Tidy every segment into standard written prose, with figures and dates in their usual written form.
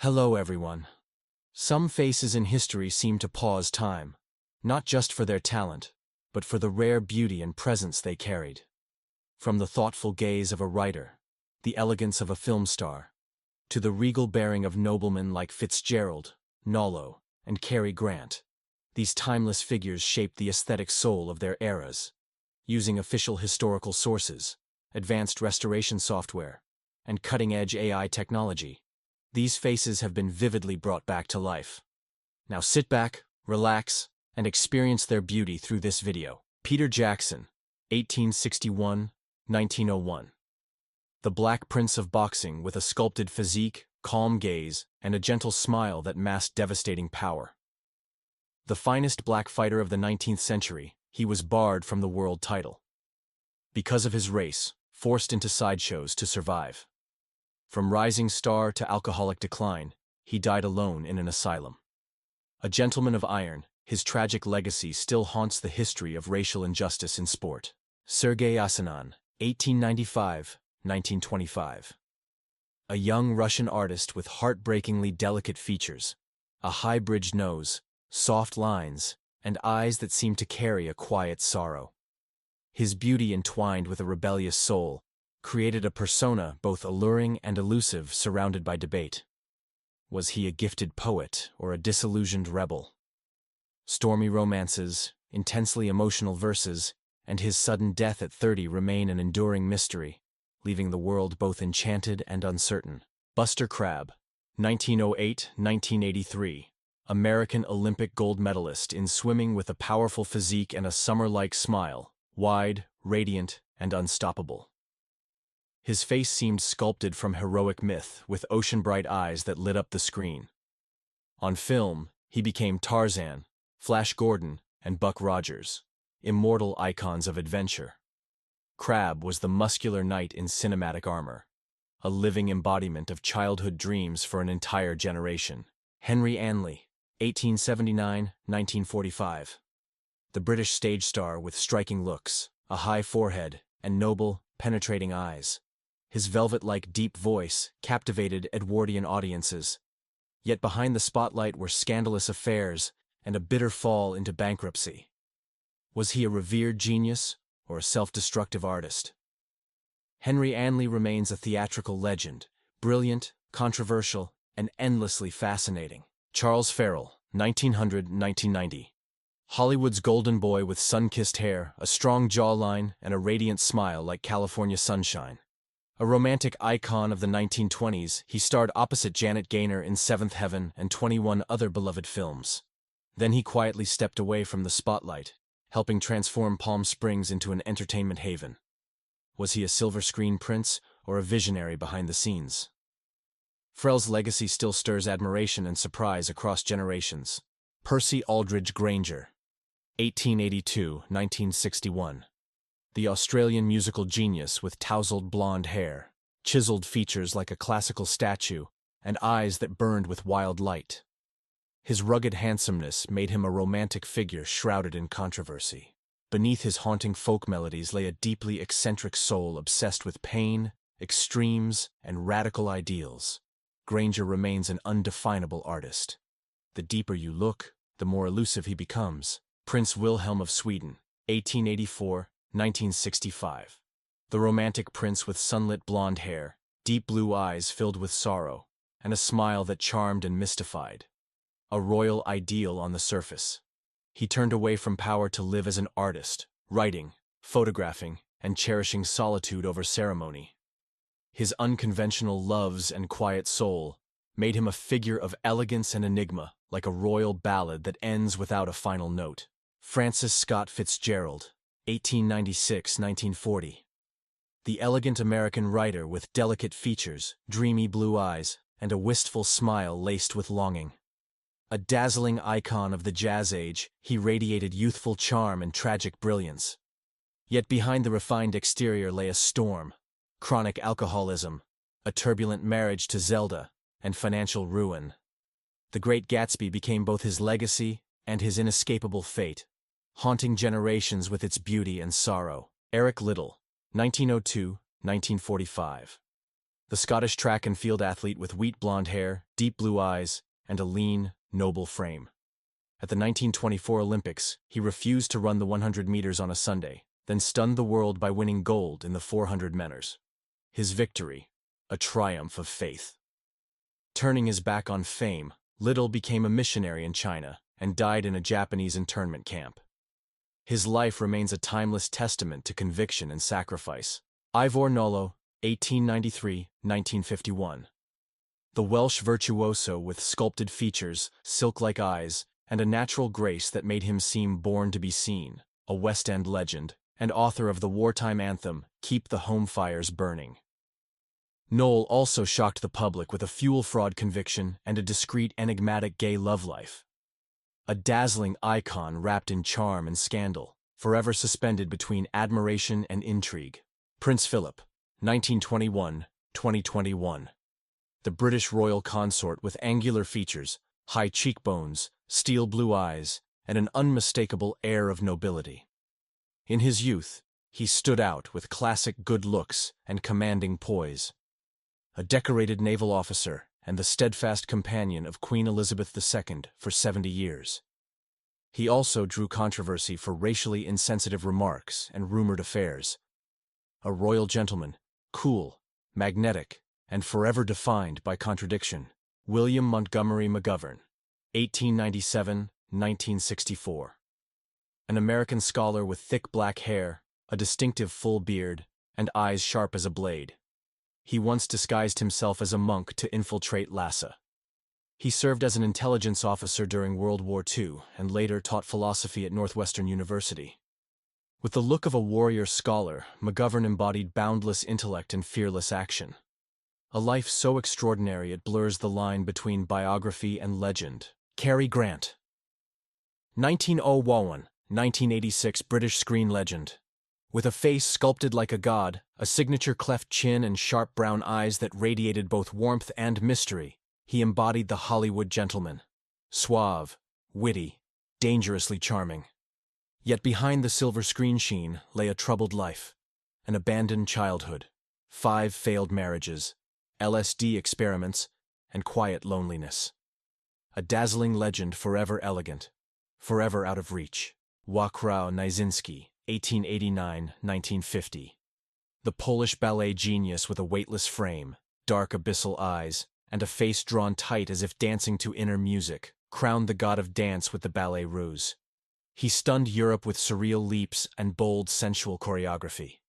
Hello, everyone. Some faces in history seem to pause time, not just for their talent, but for the rare beauty and presence they carried. From the thoughtful gaze of a writer, the elegance of a film star, to the regal bearing of noblemen like Fitzgerald, Nollo, and Cary Grant, these timeless figures shaped the aesthetic soul of their eras. Using official historical sources, advanced restoration software, and cutting-edge AI technology, these faces have been vividly brought back to life. Now sit back, relax, and experience their beauty through this video. Peter Jackson, 1861–1901. The Black Prince of Boxing with a sculpted physique, calm gaze, and a gentle smile that masked devastating power. The finest black fighter of the 19th century, he was barred from the world title. Because of his race, forced into sideshows to survive. From rising star to alcoholic decline, he died alone in an asylum. A gentleman of iron, his tragic legacy still haunts the history of racial injustice in sport. Sergei Asanan, 1895–1925. A young Russian artist with heartbreakingly delicate features, a high-bridged nose, soft lines, and eyes that seem to carry a quiet sorrow. His beauty entwined with a rebellious soul, created a persona both alluring and elusive surrounded by debate. Was he a gifted poet or a disillusioned rebel? Stormy romances, intensely emotional verses, and his sudden death at 30 remain an enduring mystery, leaving the world both enchanted and uncertain. Buster Crabbe, 1908–1983. American Olympic gold medalist in swimming with a powerful physique and a summer-like smile, wide, radiant, and unstoppable. His face seemed sculpted from heroic myth, with ocean-bright eyes that lit up the screen. On film, he became Tarzan, Flash Gordon, and Buck Rogers, immortal icons of adventure. Crabbe was the muscular knight in cinematic armor, a living embodiment of childhood dreams for an entire generation. Henry Ainley, 1879–1945. The British stage star with striking looks, a high forehead, and noble, penetrating eyes. His velvet-like deep voice captivated Edwardian audiences. Yet behind the spotlight were scandalous affairs and a bitter fall into bankruptcy. Was he a revered genius or a self-destructive artist? Henry Ainley remains a theatrical legend, brilliant, controversial, and endlessly fascinating. Charles Farrell, 1900–1990. Hollywood's golden boy with sun-kissed hair, a strong jawline, and a radiant smile like California sunshine. A romantic icon of the 1920s, he starred opposite Janet Gaynor in Seventh Heaven and 21 other beloved films. Then he quietly stepped away from the spotlight, helping transform Palm Springs into an entertainment haven. Was he a silver screen prince or a visionary behind the scenes? Farrell's legacy still stirs admiration and surprise across generations. Percy Aldridge Granger, 1882–1961. The Australian musical genius with tousled blonde hair, chiseled features like a classical statue, and eyes that burned with wild light. His rugged handsomeness made him a romantic figure shrouded in controversy. Beneath his haunting folk melodies lay a deeply eccentric soul obsessed with pain, extremes, and radical ideals. Granger remains an undefinable artist. The deeper you look, the more elusive he becomes. Prince Wilhelm of Sweden, 1884–1965. The romantic prince with sunlit blonde hair, deep blue eyes filled with sorrow, and a smile that charmed and mystified. A royal ideal on the surface. He turned away from power to live as an artist, writing, photographing, and cherishing solitude over ceremony. His unconventional loves and quiet soul made him a figure of elegance and enigma, like a royal ballad that ends without a final note. Francis Scott Fitzgerald, 1896–1940. The elegant American writer with delicate features, dreamy blue eyes, and a wistful smile laced with longing. A dazzling icon of the jazz age, he radiated youthful charm and tragic brilliance. Yet behind the refined exterior lay a storm. Chronic alcoholism, a turbulent marriage to Zelda, and financial ruin. The Great Gatsby became both his legacy and his inescapable fate, haunting generations with its beauty and sorrow. Eric Liddell, 1902–1945. the Scottish track and field athlete with wheat blonde hair, deep blue eyes, and a lean, noble frame. At the 1924 Olympics, he refused to run the 100 meters on a Sunday, then stunned the world by winning gold in the 400 meters. His victory, a triumph of faith. Turning his back on fame, Liddell became a missionary in China and died in a Japanese internment camp. His life remains a timeless testament to conviction and sacrifice. Ivor Novello, 1893–1951. The Welsh virtuoso with sculpted features, silk-like eyes, and a natural grace that made him seem born to be seen, a West End legend, and author of the wartime anthem, Keep the Home Fires Burning. Noel also shocked the public with a fuel fraud conviction and a discreet, enigmatic gay love life. A dazzling icon wrapped in charm and scandal, forever suspended between admiration and intrigue. Prince Philip, 1921–2021. The British royal consort with angular features, high cheekbones, steel blue eyes, and an unmistakable air of nobility. In his youth, he stood out with classic good looks and commanding poise. A decorated naval officer and the steadfast companion of Queen Elizabeth II for 70 years. He also drew controversy for racially insensitive remarks and rumored affairs. A royal gentleman, cool, magnetic, and forever defined by contradiction. William Montgomery McGovern, 1897–1964. An American scholar with thick black hair, a distinctive full beard, and eyes sharp as a blade. He once disguised himself as a monk to infiltrate Lhasa. He served as an intelligence officer during World War II and later taught philosophy at Northwestern University. With the look of a warrior scholar, McGovern embodied boundless intellect and fearless action. A life so extraordinary it blurs the line between biography and legend. Cary Grant, 1901–1986 British screen legend. With a face sculpted like a god, a signature cleft chin and sharp brown eyes that radiated both warmth and mystery, he embodied the Hollywood gentleman. Suave, witty, dangerously charming. Yet behind the silver screen sheen lay a troubled life, an abandoned childhood, 5 failed marriages, LSD experiments, and quiet loneliness. A dazzling legend forever elegant, forever out of reach. Wacław Nijiński, 1889–1950. The Polish ballet genius with a weightless frame, dark abyssal eyes, and a face drawn tight as if dancing to inner music, crowned the god of dance with the ballet ruse. He stunned Europe with surreal leaps and bold, sensual choreography.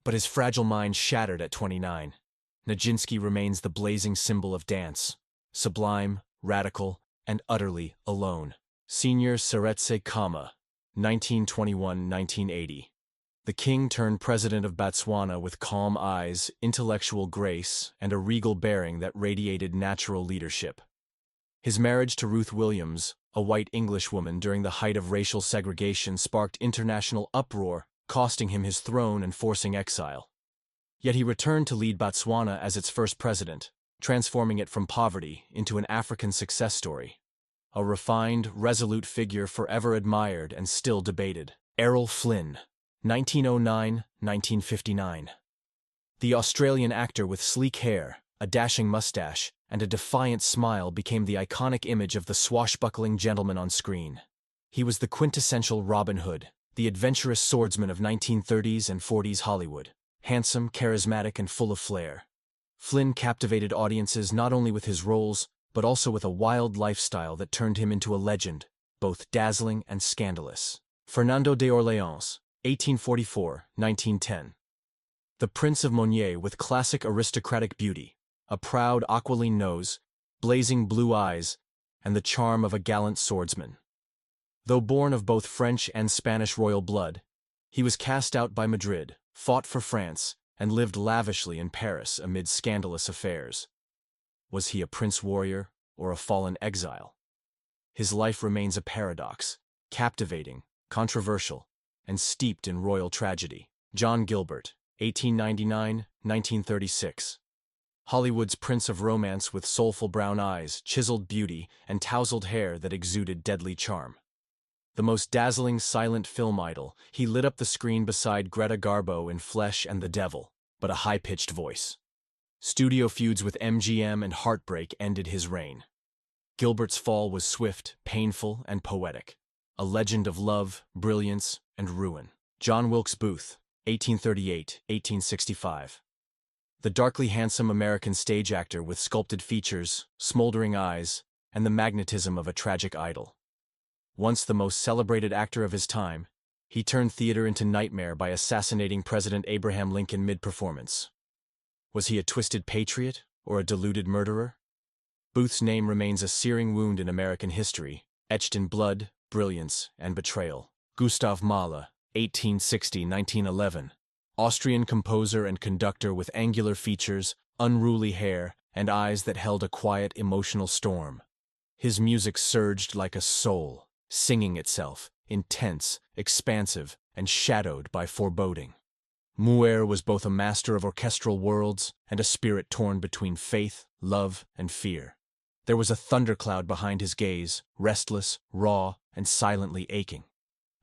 But his fragile mind shattered at 29. Nijiński remains the blazing symbol of dance, sublime, radical, and utterly alone. Senior Seretse Khama, 1921–1980. The king turned president of Botswana with calm eyes, intellectual grace, and a regal bearing that radiated natural leadership. His marriage to Ruth Williams, a white Englishwoman during the height of racial segregation, sparked international uproar, costing him his throne and forcing exile. Yet he returned to lead Botswana as its first president, transforming it from poverty into an African success story. A refined, resolute figure forever admired and still debated. Errol Flynn, 1909–1959. The Australian actor with sleek hair, a dashing mustache, and a defiant smile became the iconic image of the swashbuckling gentleman on screen. He was the quintessential Robin Hood, the adventurous swordsman of 1930s and 40s Hollywood. Handsome, charismatic, and full of flair. Flynn captivated audiences not only with his roles, but also with a wild lifestyle that turned him into a legend, both dazzling and scandalous. Fernando de Orleans, 1844–1910. The Prince of Mounier with classic aristocratic beauty, a proud aquiline nose, blazing blue eyes, and the charm of a gallant swordsman. Though born of both French and Spanish royal blood, he was cast out by Madrid, fought for France, and lived lavishly in Paris amid scandalous affairs. Was he a prince warrior or a fallen exile? His life remains a paradox, captivating, controversial, and steeped in royal tragedy. John Gilbert, 1899–1936. Hollywood's prince of romance with soulful brown eyes, chiseled beauty, and tousled hair that exuded deadly charm. The most dazzling silent film idol, he lit up the screen beside Greta Garbo in Flesh and the Devil, but a high-pitched voice. Studio feuds with MGM and heartbreak ended his reign. Gilbert's fall was swift, painful, and poetic. A legend of love, brilliance, and ruin. John Wilkes Booth, 1838–1865. The darkly handsome American stage actor with sculpted features, smoldering eyes, and the magnetism of a tragic idol. Once the most celebrated actor of his time, he turned theater into nightmare by assassinating President Abraham Lincoln mid-performance. Was he a twisted patriot or a deluded murderer? Booth's name remains a searing wound in American history, etched in blood, brilliance, and betrayal. Gustav Mahler, 1860–1911. Austrian composer and conductor with angular features, unruly hair, and eyes that held a quiet, emotional storm. His music surged like a soul, singing itself, intense, expansive, and shadowed by foreboding. Mahler was both a master of orchestral worlds and a spirit torn between faith, love, and fear. There was a thundercloud behind his gaze, restless, raw, and silently aching.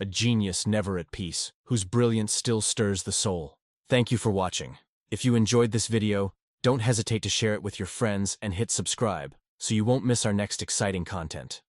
A genius never at peace, whose brilliance still stirs the soul. Thank you for watching. If you enjoyed this video, don't hesitate to share it with your friends and hit subscribe, so you won't miss our next exciting content.